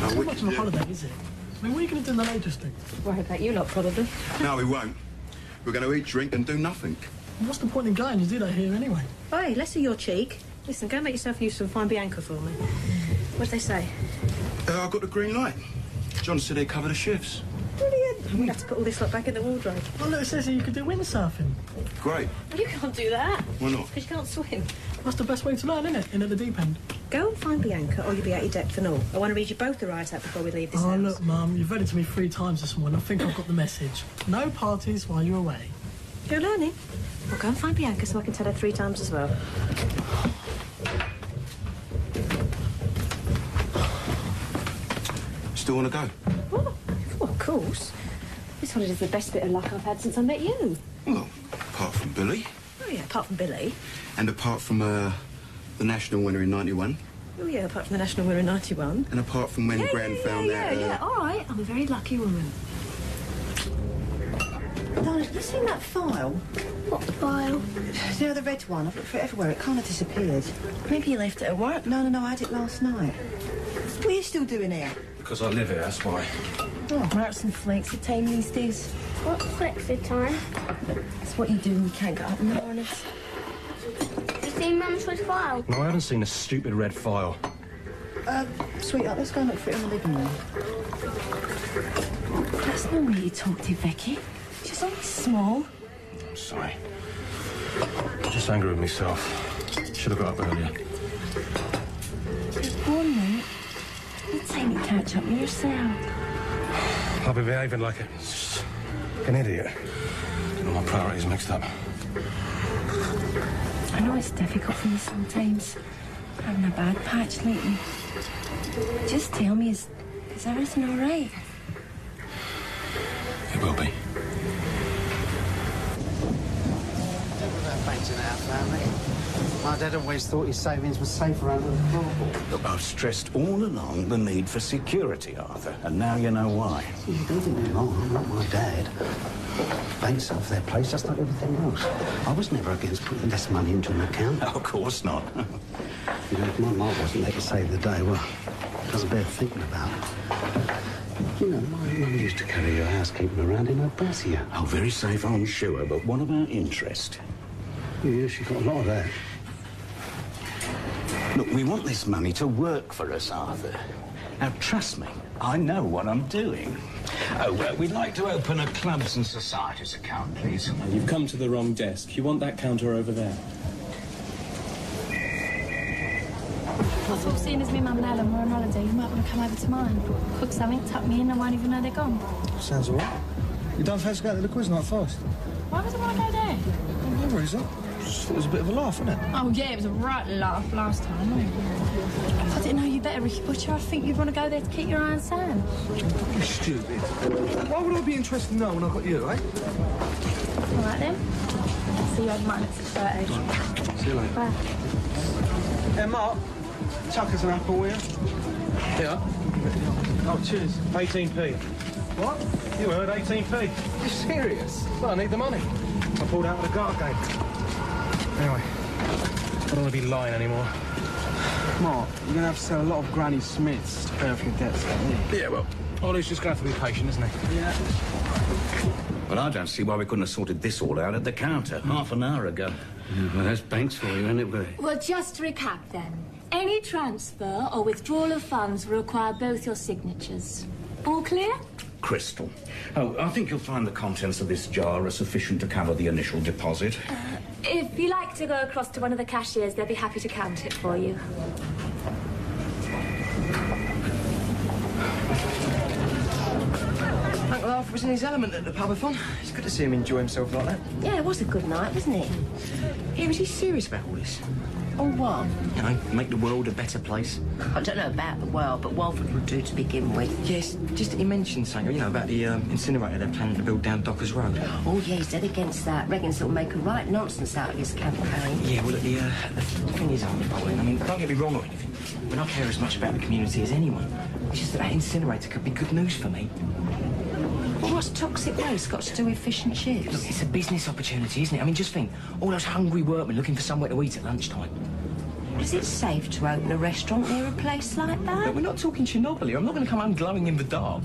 It's not much of a holiday, is it? I mean, what are you going to do in the latest thing? Worry about you lot, probably. No, we won't. We're going to eat, drink and do nothing. What's the point in going? You do that here anyway. Hey, less of your cheek. Listen, go make yourself useful and find Bianca for me. What did they say? I got the green light. John said he'd cover the shifts. Brilliant. We'll have to put all this lot back in the wardrobe. Oh, look, it says here you could do windsurfing. Great. Well, you can't do that. Why not? Because you can't swim. That's the best way to learn, isn't it? In at the deep end. Go and find Bianca or you'll be out your depth and all. I want to read you both the write-up before we leave this house. Oh, look, Mum, you've read it to me 3 times this morning. I think I've got the message. No parties while you're away. You're learning. Well, go and find Bianca so I can tell her 3 times as well. Still want to go? What? Well, of course. This holiday's the best bit of luck I've had since I met you. Well, apart from Billy. Oh, yeah, apart from Billy. And apart from the national winner in '91. Oh, yeah, apart from the national winner in '91. And apart from when Gran found that... Yeah, all right. I'm a very lucky woman. Darling, have you seen that file? What file? You know, the red one. I've looked for it everywhere. It kind of disappeared. Maybe you left it at work. No, I had it last night. What are you still doing here? Because I live here, that's why. Oh, Marks and flakes of time these days. What's flexi time? It's what you do when you can't get up in the mornings. You seen Mum's red file? No, I haven't seen a stupid red file. Sweetheart, let's go and look for it in the living room. That's no way to talk to Vicky. She's only small. I'm sorry. I'm just angry with myself. Should have got up earlier. Good morning. You time to catch up with yourself. I'll be behaving like an idiot. Getting all my priorities mixed up. I know it's difficult for you sometimes. Having a bad patch lately. Just tell me, is everything all right? It will be. Banks in our family. My dad always thought his savings were safer under the floorboard. Look, I've stressed all along the need for security, Arthur, and now you know why. You don't get me wrong, I'm not my dad. Banks have their place just like everything else. I was never against putting less money into an account. Of course not. You know, if my mom wasn't there to save the day, well, it doesn't bear thinking about. You know, my mum used to carry her housekeeping around in her brassiere. Oh, very safe, I'm sure, but what about interest? Yeah, she got a lot of that. Look, we want this money to work for us, Arthur. Now, trust me, I know what I'm doing. Oh, well, we'd like to open a clubs and societies account, please. You've come to the wrong desk. You want that counter over there. I thought seeing as me mum and Alan were on holiday, you might want to come over to mine. Cook something, tuck me in, I won't even know they're gone. Sounds all right. You don't fancy going to the quiz night first? Why would I want to go there? No reason. Just thought it was a bit of a laugh, wasn't it? Oh, yeah, it was a right laugh last time. If I didn't know you better, Ricky Butcher, I think you'd want to go there to keep your eye on Sam. You're stupid. Why would I be interested in that when I've got you, eh? All right, then. See you at mine at 6:30. See you later. Bye. Hey, Mark. Chuck us an apple, will you? Yeah. Oh, cheers. 18p. What? You heard 18p. You serious? Well, I need the money. I pulled out with a guard game. Anyway, I don't want to be lying anymore. Mark, you're going to have to sell a lot of Granny Smiths to pay off your debts, don't you? Yeah, well, Ollie's just going to have to be patient, isn't he? Yeah. Well, I don't see why we couldn't have sorted this all out at the counter half an hour ago. Yeah, well, that's banks for you, isn't it? Well, just to recap then. Any transfer or withdrawal of funds will require both your signatures. All clear? Crystal. Oh, I think you'll find the contents of this jar are sufficient to cover the initial deposit. If you like to go across to one of the cashiers, they'll be happy to count it for you. Uncle Arthur was in his element at the pubathon. It's good to see him enjoy himself like that. Yeah, it was a good night, wasn't it? Yeah, was he serious about all this? Oh, what? You know, make the world a better place. I don't know about the world, but Walford would do to begin with. Yes, just that he mentioned something, you know, about the incinerator they're planning to build down Dockers Road. Oh, yeah, he's dead against that. Reckons it'll make a right nonsense out of his campaign. Yeah, well, the thing is, Pauline, I mean, don't get me wrong or anything. I mean, I care as much about the community as anyone. It's just that incinerator could be good news for me. Well, what's toxic waste got to do with fish and chips? Look, it's a business opportunity, isn't it? I mean, just think, all those hungry workmen looking for somewhere to eat at lunchtime. Is it safe to open a restaurant near a place like that? But we're not talking Chernobyl. I'm not going to come home glowing in the dark.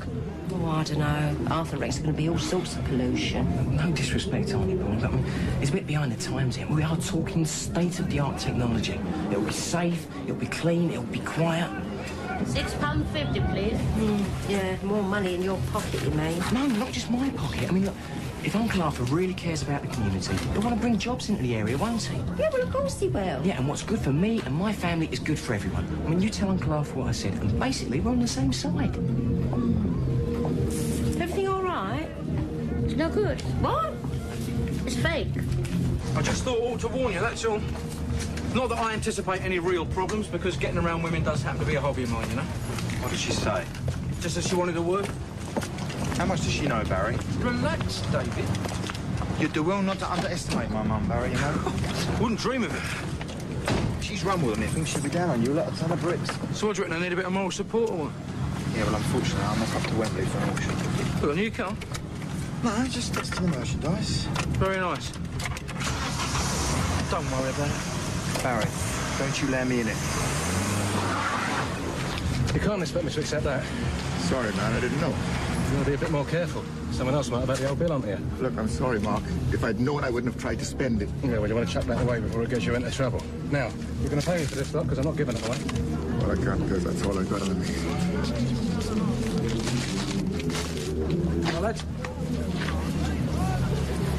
Oh, I don't know. Arthur reckons there's going to be all sorts of pollution. No disrespect, Auntie Paul, but I mean, it's a bit behind the times here. We are talking state-of-the-art technology. It'll be safe, it'll be clean, it'll be quiet. £6.50, please. Yeah, more money in your pocket, you mean? No, not just my pocket. I mean, look, if Uncle Arthur really cares about the community, he'll want to bring jobs into the area, won't he? Yeah, well, of course he will. Yeah, and what's good for me and my family is good for everyone. I mean, you tell Uncle Arthur what I said, and basically we're on the same side. Everything all right? It's no good. What? It's fake. I just thought to warn you, that's all. Not that I anticipate any real problems, because getting around women does happen to be a hobby of mine, you know? What did she say? Just that she wanted to work. How much does she know, Barry? Relax, David. You'd do well not to underestimate my mum, Barry, you know? Wouldn't dream of it. She's run with anything, she'd be down on you like a ton of bricks. So what do you reckon, I need a bit of moral support or what? Yeah, well, unfortunately, I'm off up to Wembley for an auction. Look, a new car. No, just that's to the merchandise. Very nice. Don't worry about it. Barry, don't you let me in it. You can't expect me to accept that. Sorry, man, I didn't know. You've got to be a bit more careful. Someone else might have had the old bill on you. Look, I'm sorry, Mark. If I'd known, I wouldn't have tried to spend it. Yeah, well, you want to chuck that away before it gets you into trouble. Now, you're going to pay me for this lot, because I'm not giving it away. Well, I can't, because that's all I got on me. Well, lads.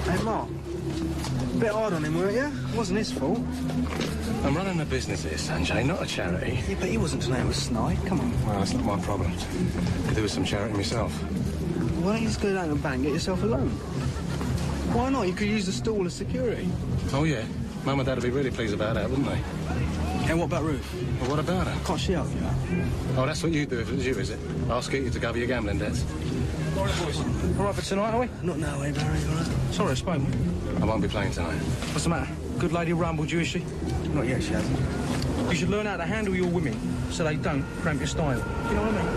Hey, Mark. A bit hard on him, weren't you? It wasn't his fault. I'm running a business here, Sanjay, not a charity. Yeah, but he wasn't to know it was snide. Come on. Well, that's not my problem. Could do with some charity myself. Why don't you just go down to the bank and get yourself a loan? Why not? You could use the stall as security. Oh, yeah? Mum and Dad would be really pleased about that, wouldn't they? And what about Ruth? Well, what about her? Can't she help you? Oh, that's what you do if it was you, is it? Ask you to cover your gambling debts. All right, boys. All right for tonight, are we? Not now, eh, Barry? All right? Sorry, I spoke. I won't be playing tonight. What's the matter? Good lady rumbled you, is she? Not yet, she hasn't. You should learn how to handle your women so they don't cramp your style. You know what I mean?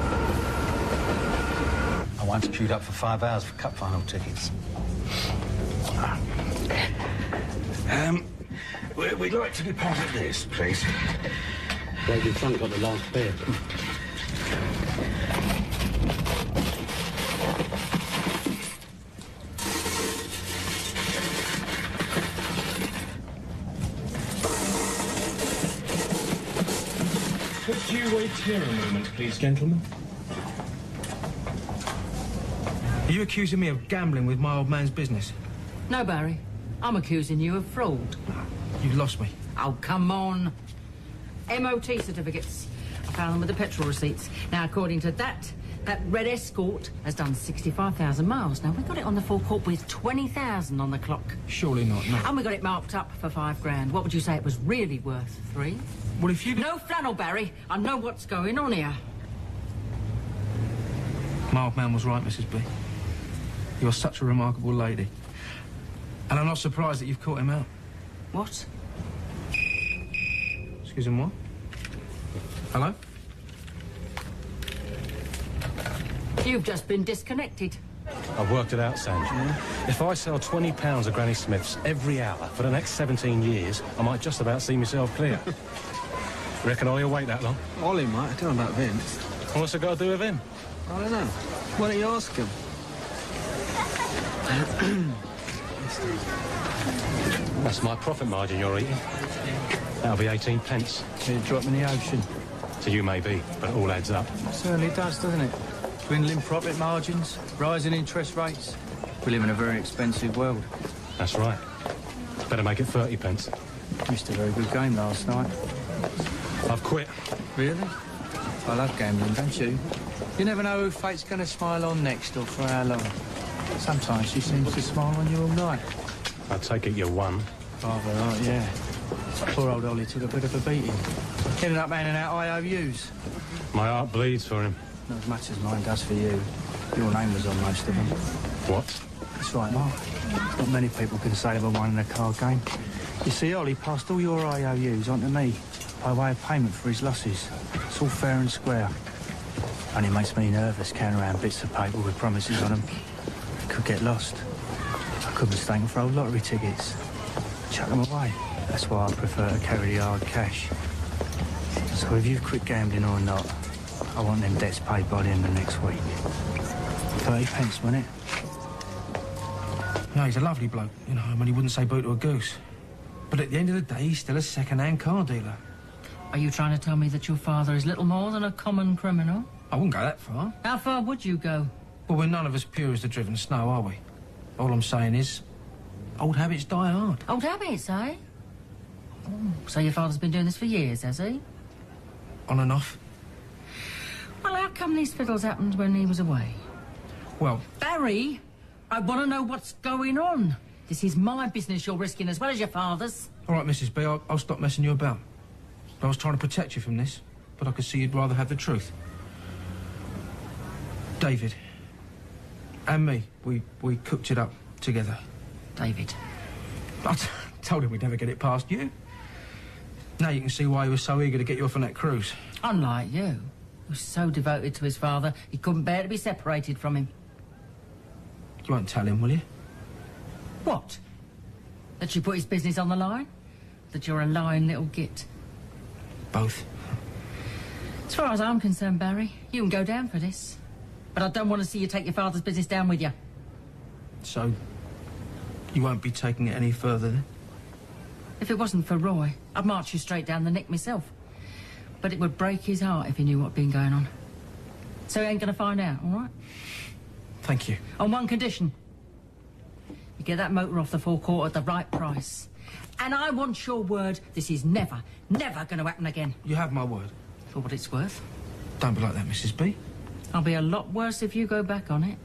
I once queued up for 5 hours for cup final tickets. We'd like to deposit this, please. Lady in front got the last beer. Could you wait here a moment, please, gentlemen? Are you accusing me of gambling with my old man's business? No, Barry. I'm accusing you of fraud. You lost me. Oh, come on. MOT certificates. I found them with the petrol receipts. Now, according to that red Escort has done 65,000 miles. Now, we got it on the forecourt with 20,000 on the clock. Surely not, no. And we got it marked up for £5,000. What would you say it was really worth? 3? Well, if you... No flannel, Barry. I know what's going on here. My old man was right, Mrs. B. You're such a remarkable lady. And I'm not surprised that you've caught him out. What? Excuse him, what? Hello? You've just been disconnected. I've worked it out, Sanjay. If I sell 20 pounds of Granny Smiths every hour for the next 17 years, I might just about see myself clear. Reckon Ollie'll wait that long? Ollie might. I don't know about Vince. What's it got to do with him? I don't know. Why don't you ask him? That's my profit margin you're eating. That'll be 18 pence. You drop in the ocean. To you, maybe, but it all adds up. Certainly does, doesn't it? Dwindling profit margins, rising interest rates. We live in a very expensive world. That's right. Better make it 30 pence. Missed a very good game last night. I've quit. Really? I love gambling, don't you? You never know who fate's going to smile on next or for how long. Sometimes she seems to smile on you all night. I take it you won. Rather right, yeah. Poor old Ollie took a bit of a beating. Ended up handing out IOUs. My heart bleeds for him. Not as much as mine does for you. Your name was on most of them. What? That's right, Mark. Not many people can say they've won in a card game. You see, Ollie passed all your IOUs on to me by way of payment for his losses. It's all fair and square. Only makes me nervous carrying around bits of paper with promises on them. Could get lost. I could mistake them for old lottery tickets. Chuck them away. That's why I prefer to carry the hard cash. So if you've quit gambling or not, I want them debts paid by the end of next week. 30 pence, wasn't it? No, he's a lovely bloke, you know. I mean, he wouldn't say boo to a goose. But at the end of the day, he's still a second-hand car dealer. Are you trying to tell me that your father is little more than a common criminal? I wouldn't go that far. How far would you go? Well, we're none of us pure as the driven snow, are we? All I'm saying is, old habits die hard. Old habits, eh? Oh, so your father's been doing this for years, has he? On and off. Well, how come these fiddles happened when he was away? Well... Barry, I want to know what's going on. This is my business you're risking as well as your father's. All right, Mrs. B, I'll stop messing you about. I was trying to protect you from this, but I could see you'd rather have the truth. David and me, we cooked it up together. David? I told him we'd never get it past you. Now you can see why he was so eager to get you off on that cruise. Unlike you, he was so devoted to his father, he couldn't bear to be separated from him. You won't tell him, will you? What? That you put his business on the line? That you're a lying little git? Both. As far as I'm concerned, Barry, you can go down for this. But I don't want to see you take your father's business down with you. So, you won't be taking it any further then? If it wasn't for Roy, I'd march you straight down the neck myself. But it would break his heart if he knew what'd been going on. So he ain't going to find out, all right? Thank you. On one condition. You get that motor off the forecourt at the right price. And I want your word this is never, never going to happen again. You have my word. For what it's worth. Don't be like that, Mrs. B. I'll be a lot worse if you go back on it.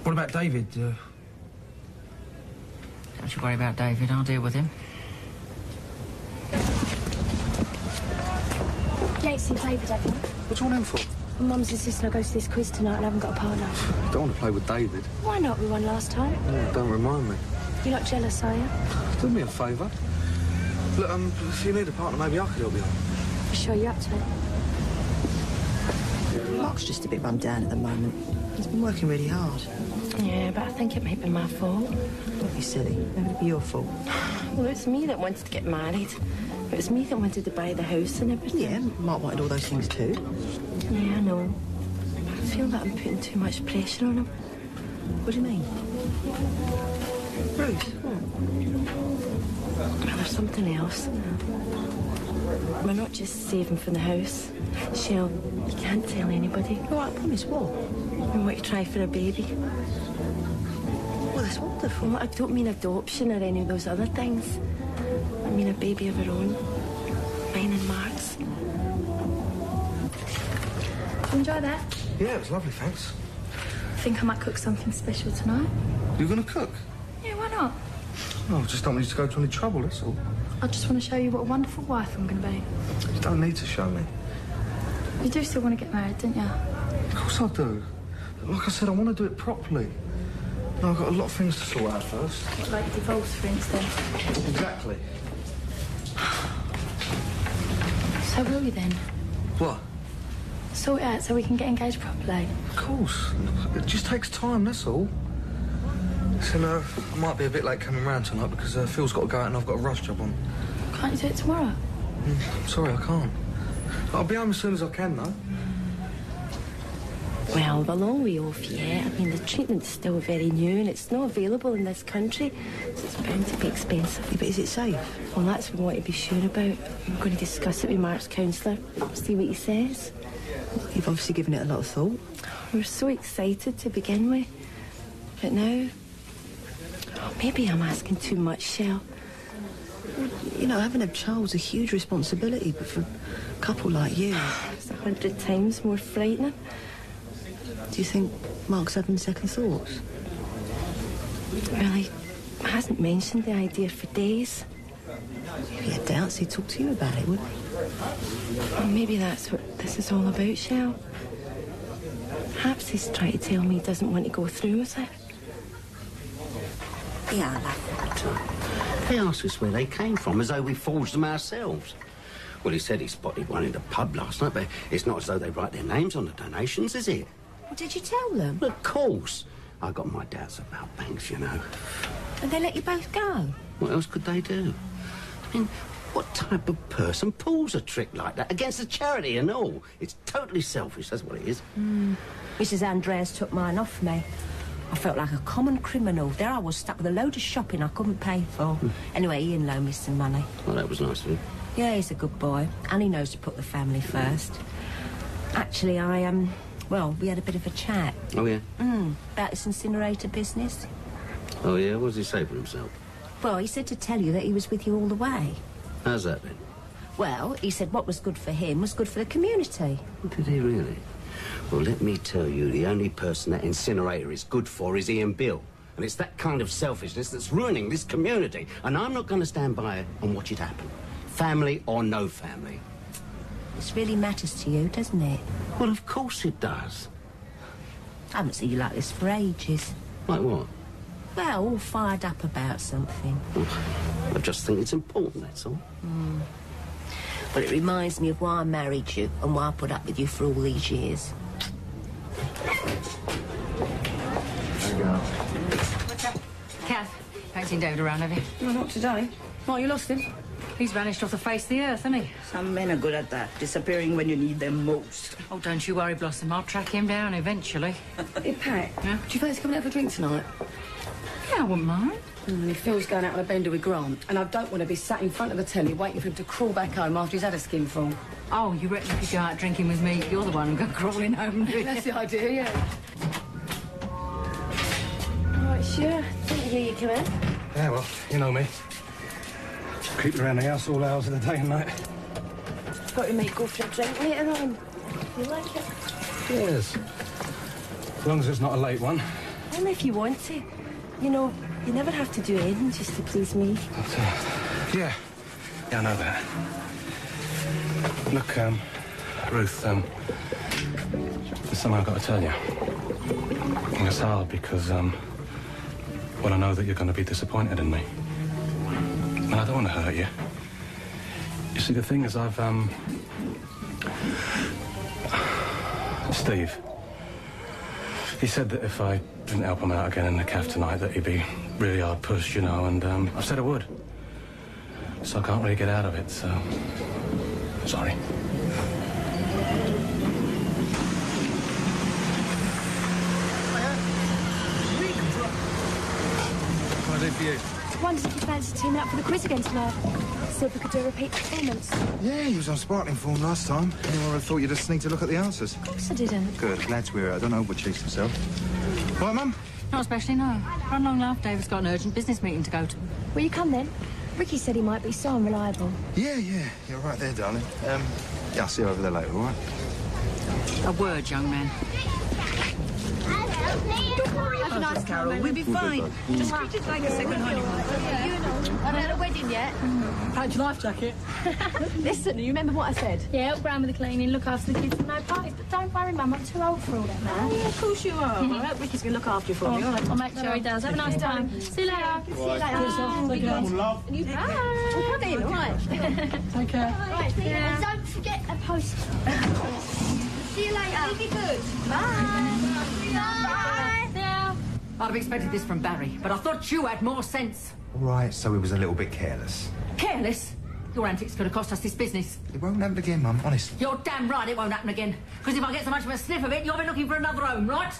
What about David? Don't you worry about David. I'll deal with him. Yeah, see David, I think. What do you want him for? My mum's insisting I go to this quiz tonight and I haven't got a partner. I don't want to play with David. Why not? We won last time. Oh, don't remind me. You're not jealous, are you? Do me a favour. Look, if you need a partner, maybe I could help you out. For sure, you're up to it. Mark's just a bit run down at the moment. He's been working really hard. Yeah, but I think it may be my fault. Don't be silly. Never to be your fault. Well, it's me that wanted to get married. It was me that wanted to buy the house and everything. Yeah, Mark wanted all those things too. Yeah, I know. I feel that I'm putting too much pressure on him. What do you mean? Ruth? Well, there's something else. We're not just saving for the house. Shell, you can't tell anybody. Oh, I promise what? We want to try for a baby. Well, that's wonderful. Well, I don't mean adoption or any of those other things. I mean a baby of our own. Mine and Mark's. Did you enjoy that? Yeah, it was lovely, thanks. Think I might cook something special tonight? You're going to cook? Yeah, why not? Oh, I just don't want you to go to any trouble, that's all. I just want to show you what a wonderful wife I'm going to be. You don't need to show me. You do still want to get married, don't you? Of course I do. Like I said, I want to do it properly. No, I've got a lot of things to sort out first. What, like divorce, for instance? Exactly. So will you then? What? Sort it out so we can get engaged properly. Of course. It just takes time, that's all. Listen, I might be a bit late coming round tonight because Phil's got to go out and I've got a rush job on. Can't you do it tomorrow? I'm sorry, I can't. I'll be home as soon as I can, though. Well, we're a long way off yet. I mean, the treatment's still very new and it's not available in this country, so it's bound to be expensive. Yeah, but is it safe? Well, that's what we want to be sure about. I'm going to discuss it with Mark's counsellor, see what he says. You've obviously given it a lot of thought. We were so excited to begin with. But now... Oh, maybe I'm asking too much, Shell. You know, having a child's a huge responsibility, but for a couple like you... It's 100 times more frightening. Do you think Mark's having second thoughts? Well, he hasn't mentioned the idea for days. If he had doubts, he'd talk to you about it, wouldn't he? Well, maybe that's what this is all about, Shell. Perhaps he's trying to tell me he doesn't want to go through with it. Yeah, I love that. They asked us where they came from, as though we forged them ourselves. Well, he said he spotted one in the pub last night, but it's not as though they write their names on the donations, is it? Well, did you tell them? Well, of course. I got my doubts about banks, you know. And they let you both go? What else could they do? I mean, What type of person pulls a trick like that against a charity and all? It's totally selfish, that's what it is. Mrs. Andreas took mine off me. I felt like a common criminal. There I was, stuck with a load of shopping I couldn't pay for. Anyway, Ian loaned me some money. Well, that was nice of him. Yeah, he's a good boy, and he knows to put the family first. Actually, well, we had a bit of a chat. Oh, yeah? About this incinerator business. Oh, yeah? What does he say for himself? Well, he said to tell you that he was with you all the way. How's that, then? Well, he said what was good for him was good for the community. Did he really? Well, let me tell you, the only person that incinerator is good for is Ian Bill. And it's that kind of selfishness that's ruining this community. And I'm not going to stand by and watch it happen. Family or no family. This really matters to you, doesn't it? Well, of course it does. I haven't seen you like this for ages. Like what? Well, all fired up about something. I just think it's important, that's all. But it reminds me of why I married you and why I put up with you for all these years. There you go. What's up? Kath, haven't seen David around, have you? No, not today. Why, you lost him? He's vanished off the face of the earth, hasn't he? Some men are good at that, disappearing when you need them most. Oh, don't you worry, Blossom. I'll track him down eventually. Hey, Pat, Yeah? do you fancy coming out for a drink tonight? Yeah, I wouldn't mind. Phil's going out on a bender with Grant, and I don't want to be sat in front of the telly waiting for him to crawl back home after he's had a skinful. Oh, you reckon if you go out drinking with me, you're the one who'll go crawling home, do you? That's the idea, yeah. All right, sure. Didn't hear you come in. Yeah, well, you know me. Creep around the house all hours of the day and night. Thought you might go for a drink later on. You like it? Yes. As long as it's not a late one. Only if you want to. You know, you never have to do anything just to please me. But, yeah. Yeah, I know that. Look, Ruth, there's something I've got to tell you. And it's hard because, well, I know that you're going to be disappointed in me. And I don't want to hurt you. You see, the thing is, Steve, he said that if I didn't help him out again in the cafe tonight, that he'd be really hard pushed, you know, and I've said I would. So I can't really get out of it, so... Sorry. What can I do for you? Wondered if you fancy teaming up for the quiz again tonight. See if we could do a repeat performance. Yeah, you was on sparkling form last time. Anyone would have thought you'd have sneaked a look at the answers. Of course I didn't. Good, glad to hear it. I don't overchase himself. Right, Mum? Not especially, no. Run long laugh. David's got an urgent business meeting to go to. Will you come then? Ricky said he might be so unreliable. Yeah, you're right there, darling. Yeah, I'll see you over there later, all right? A word, young man. Have a nice Carol. We'll be fine. Just treat it like a second honeymoon. You know, I haven't had a wedding yet. Packed your life jacket. Listen, you remember what I said? Yeah, help Gran with the cleaning, look after the kids and no parties. But don't worry, Mum, I'm too old for all that now. Yeah, of course you are. I hope Ricky's going to look after you for me. All right. I'll make sure he does. Have a nice time. See you later. See you later. Take care. Love. And you bye. Come in, all right. Take care. Right, see you. And don't forget a post. See you later. Be good. Bye. Bye. Yeah. I'd have expected this from Barry, but I thought you had more sense. All right, so he was a little bit careless. Careless? Your antics could have cost us this business. It won't happen again, Mum, honest. You're damn right it won't happen again. Because if I get so much of a sniff of it, you'll be looking for another home, right?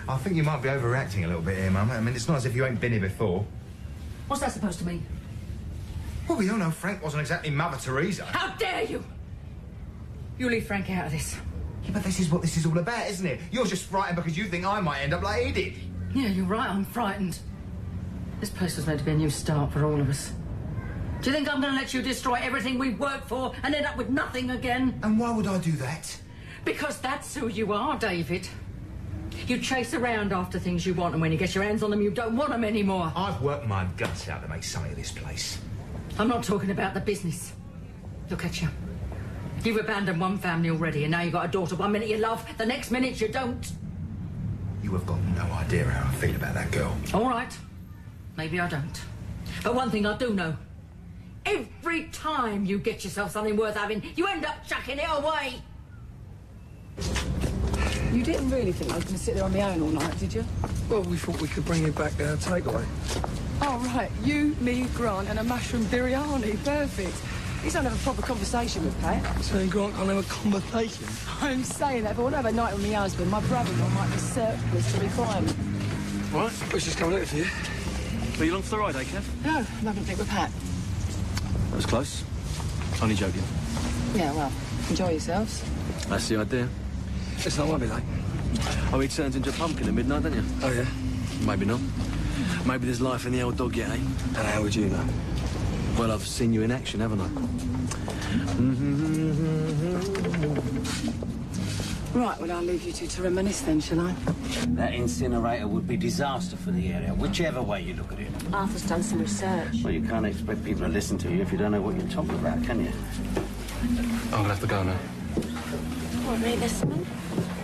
I think you might be overreacting a little bit here, Mum. I mean, it's not as if you ain't been here before. What's that supposed to mean? Well, we all know Frank wasn't exactly Mother Teresa. How dare you! You leave Frank out of this. Yeah, but this is what this is all about, isn't it? You're just frightened because you think I might end up like he did. Yeah, you're right, I'm frightened. This place was meant to be a new start for all of us. Do you think I'm going to let you destroy everything we've worked for and end up with nothing again? And why would I do that? Because that's who you are, David. You chase around after things you want, and when you get your hands on them, you don't want them anymore. I've worked my guts out to make something of this place. I'm not talking about the business. Look at you. You've abandoned one family already, and now you've got a daughter. One minute you love, the next minute you don't. You have got no idea how I feel about that girl. All right. Maybe I don't. But one thing I do know. Every time you get yourself something worth having, you end up chucking it away. You didn't really think I was going to sit there on my own all night, did you? Well, we thought we could bring you back takeaway. Oh, right. You, me, Grant, and a mushroom biryani. Perfect. He's not having a proper conversation with Pat. Saying Grant can't have a conversation. I'm saying that, but when I have a night with my husband, my brother-in-law might be surplus to requirement. Right, let's just come looking for you. Are you along for the ride, eh, Kev? No, I'm having a drink with Pat. That was close. Only joking. Yeah, well, enjoy yourselves. That's the idea. Listen, I won't be late. Oh, he turns into a pumpkin at midnight, don't you? Oh, yeah? Maybe not. Maybe there's life in the old dog yet, eh? And how would you know? Well, I've seen you in action, haven't I? Right, well, I'll leave you two to reminisce then, shall I? That incinerator would be disaster for the area, whichever way you look at it. Arthur's done some research. Well, you can't expect people to listen to you if you don't know what you're talking about, can you? I'm gonna have to go now. What, really, this one?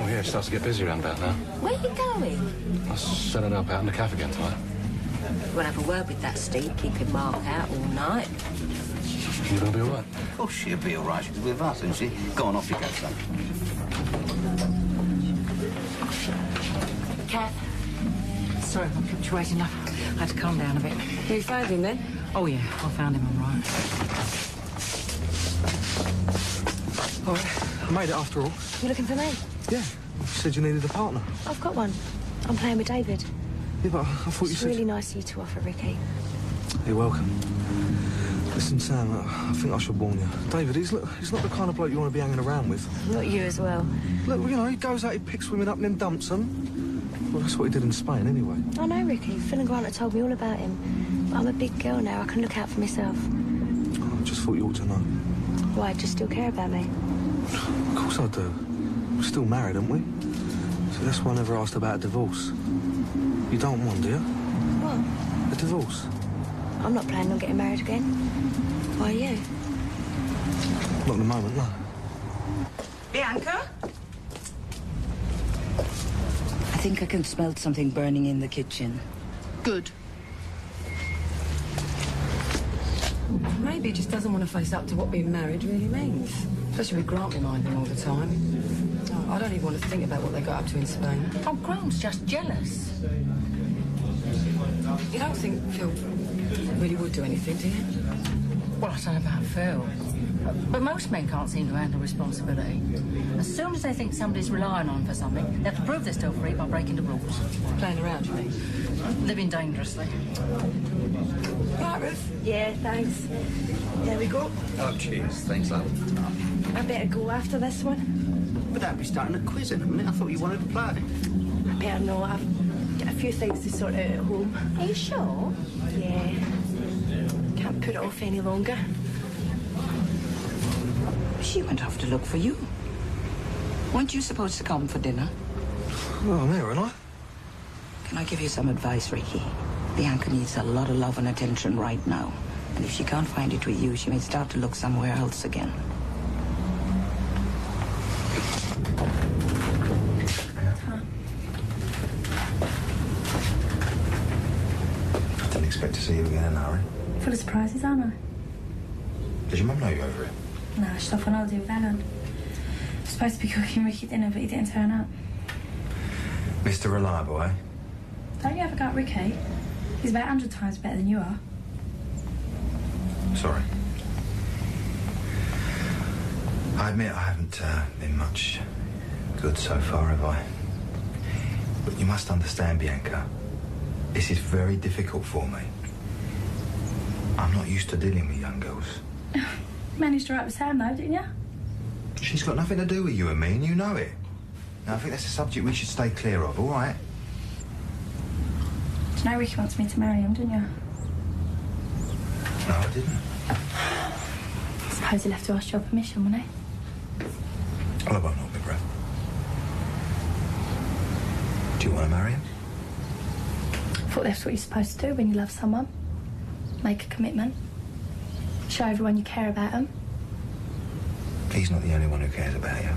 Oh, yeah, it starts to get busy around about now. Where are you going? I'll set it up out in the cafe again tonight. We'll have a word with that Steve, keeping Mark out all night. You gonna be all right? Oh, she'll be all right. She's with us, isn't she? Go on, off you go, son. Kath. Sorry, I kept you waiting. I had to calm down a bit. You found him then? Oh, yeah, I found him all right. All right, I made it after all. You looking for me? Yeah, you said you needed a partner. I've got one. I'm playing with David. Yeah, but I thought you It's said... really nice of you to offer, Ricky. You're welcome. Listen, Sam, I think I should warn you. David, he's not the kind of bloke you want to be hanging around with. Not you as well. Look, you know, he goes out, he picks women up and then dumps them. Well, that's what he did in Spain, anyway. I know, Ricky. Phil and Grant have told me all about him. But I'm a big girl now. I can look out for myself. Oh, I just thought you ought to know. Why, do you still care about me? Of course I do. We're still married, aren't we? So that's why I never asked about a divorce. You don't want, do you? What? A divorce? I'm not planning on getting married again. Why are you? Not at the moment, no. Bianca? I think I can smell something burning in the kitchen. Good. Maybe he just doesn't want to face up to what being married really means. Especially with Grant reminding him all the time. Oh, I don't even want to think about what they got up to in Spain. Oh, Grant's just jealous. You don't think Phil really would do anything, do you? Well, I don't know about Phil. But most men can't seem to handle responsibility. As soon as they think somebody's relying on for something, they have to prove they're still free by breaking the rules. Playing around, you mean? Living dangerously. Right, Ruth? Yeah, thanks. There we go. Oh, cheers. Thanks, love. I better go after this one. But that'd be starting a quiz in a minute. I thought you wanted to play. I better not. I've got a few things to sort out at home. Are you sure? Yeah. Can't put it off any longer. She went off to look for you. Weren't you supposed to come for dinner? Well, I'm here, aren't I? Can I give you some advice, Ricky? Bianca needs a lot of love and attention right now. And if she can't find it with you, she may start to look somewhere else again. I didn't expect to see you again in a hurry. Full of surprises, aren't I? Does your mum know you over here? No, she's off on holiday with Alan. I'm supposed to be cooking Ricky dinner, but he didn't turn up. Mr. Reliable, eh? Don't you ever got Ricky? He's about 100 times better than you are. Sorry. I admit I haven't been much good so far, have I? But you must understand, Bianca, this is very difficult for me. I'm not used to dealing with young girls. You managed to write with Sam, though, didn't you? She's got nothing to do with you and me, and you know it. Now, I think that's a subject we should stay clear of, all right? Do you know Ricky wants me to marry him, didn't you? No, I didn't. I suppose he'll have to ask your permission, won't he? Well, I won't hold my breath. Do you want to marry him? I thought that's what you're supposed to do when you love someone. Make a commitment. Show everyone you care about them. He's not the only one who cares about you.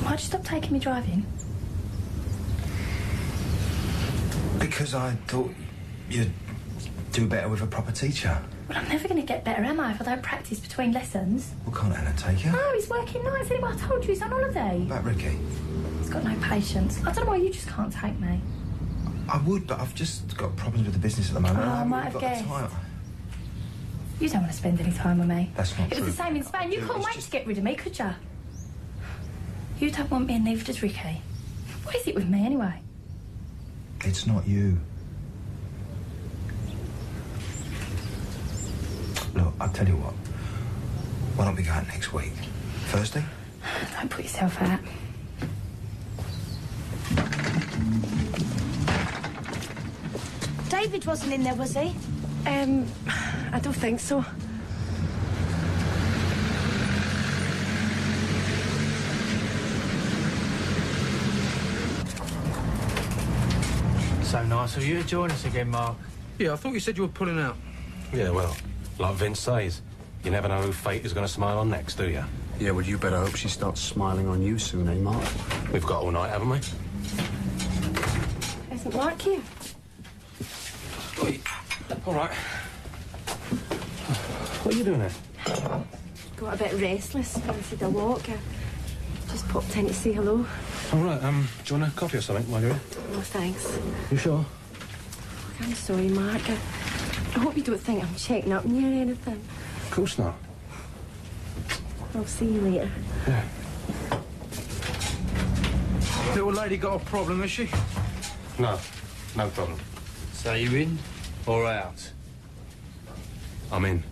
Why'd you stop taking me driving? Because I thought you'd do better with a proper teacher. Well, I'm never going to get better, am I, if I don't practice between lessons? Well, can't Anna take you? No, he's working nights. Anyway, I told you he's on holiday. About Ricky? He's got no patience. I don't know why you just can't take me. I would, but I've just got problems with the business at the moment. Oh, I haven't might really have got the guessed. time. You don't want to spend any time with me. That's not It was true. the same in Spain. You couldn't wait to get rid of me, could you? You don't want me, and neither does Ricky. What is it with me, anyway? It's not you. Look, I'll tell you what. Why don't we go out next week? Thursday? Don't put yourself out. David wasn't in there, was he? I don't think so. So nice of you to join us again, Mark. Yeah, I thought you said you were pulling out. Yeah, well, like Vince says, you never know who fate is going to smile on next, do you? Yeah, well, you better hope she starts smiling on you soon, eh, Mark? We've got all night, haven't we? Isn't Mark here? All right. What are you doing here? Got a bit restless. Fancied a walk. I just popped in to say hello. All right, do you want a coffee or something while you're here? No, thanks. You sure? I'm sorry, Mark. I hope you don't think I'm checking up on you or anything. Of course not. I'll see you later. Yeah. Little lady got a problem, has she? No, no problem. So you in or out? I'm in.